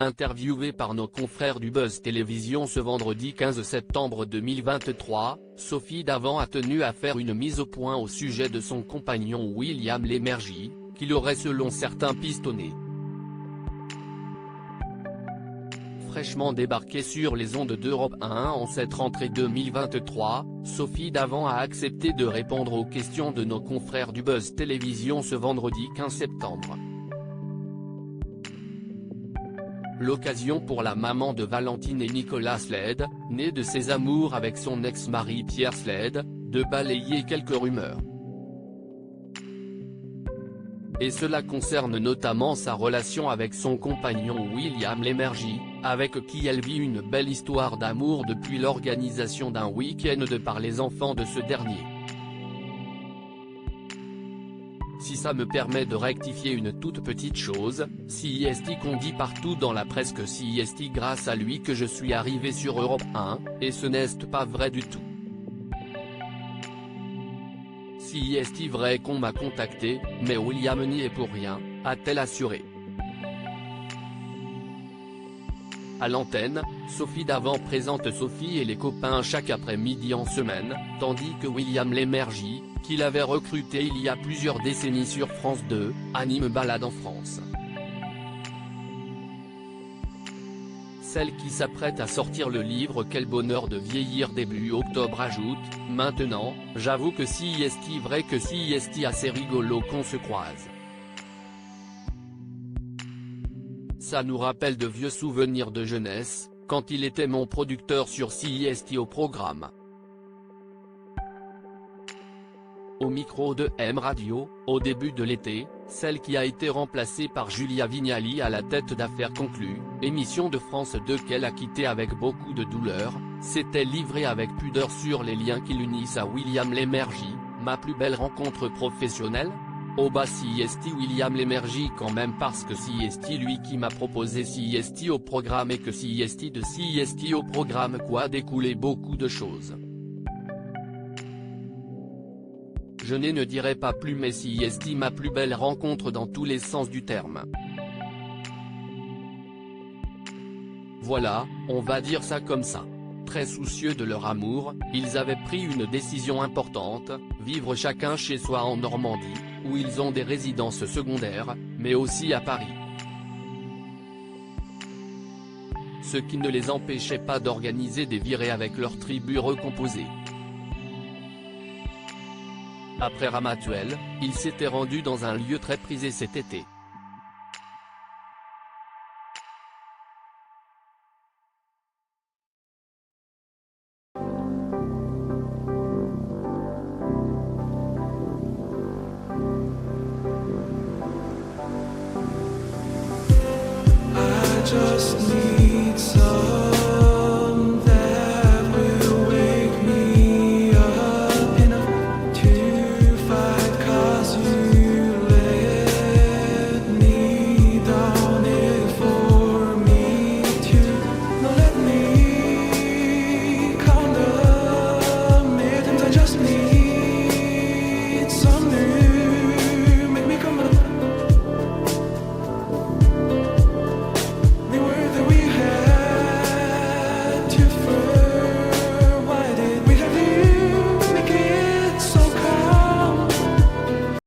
Interviewée par nos confrères du Buzz Télévision ce vendredi 15 septembre 2023, Sophie Davant a tenu à faire une mise au point au sujet de son compagnon William Lémergie, qui l'aurait selon certains pistonné. Fraîchement débarquée sur les ondes d'Europe 1 en cette rentrée 2023, Sophie Davant a accepté de répondre aux questions de nos confrères du Buzz Télévision ce vendredi 15 septembre. L'occasion pour la maman de Valentine et Nicolas Sled, née de ses amours avec son ex-mari Pierre Sled, de balayer quelques rumeurs. Et cela concerne notamment sa relation avec son compagnon William Lémergie, avec qui elle vit une belle histoire d'amour depuis l'organisation d'un week-end par les enfants de ce dernier. Si ça me permet de rectifier une toute petite chose, CIST qu'on dit partout dans la presse que CIST grâce à lui que je suis arrivé sur Europe 1, et ce n'est pas vrai du tout. CIST vrai qu'on m'a contacté, mais William n'y est pour rien, a-t-elle assuré. À l'antenne, Sophie Davant présente Sophie et les copains chaque après-midi en semaine, tandis que William Lémergie, qu'il avait recruté il y a plusieurs décennies sur France 2, anime Balade en France. Celle qui s'apprête à sortir le livre Quel bonheur de vieillir début octobre ajoute, maintenant, j'avoue que CIST vrai que CIST assez rigolo qu'on se croise. Ça nous rappelle de vieux souvenirs de jeunesse, quand il était mon producteur sur CIST au programme. Au micro de M Radio, au début de l'été, celle qui a été remplacée par Julia Vignali à la tête d'Affaires conclues, émission de France 2 qu'elle a quittée avec beaucoup de douleur, s'était livrée avec pudeur sur les liens qui l'unissent à William Lémergie, ma plus belle rencontre professionnelle ? Au bas CIST William Lémergie quand même parce que CIST lui qui m'a proposé CIST au programme et que CIST de CIST au programme quoi découlait beaucoup de choses. Je ne dirai pas plus mais CIST ma plus belle rencontre dans tous les sens du terme. Voilà, on va dire ça comme ça. Très soucieux de leur amour, ils avaient pris une décision importante, vivre chacun chez soi en Normandie, où ils ont des résidences secondaires, mais aussi à Paris. Ce qui ne les empêchait pas d'organiser des virées avec leur tribu recomposée. Après Ramatuelle, ils s'étaient rendus dans un lieu très prisé cet été.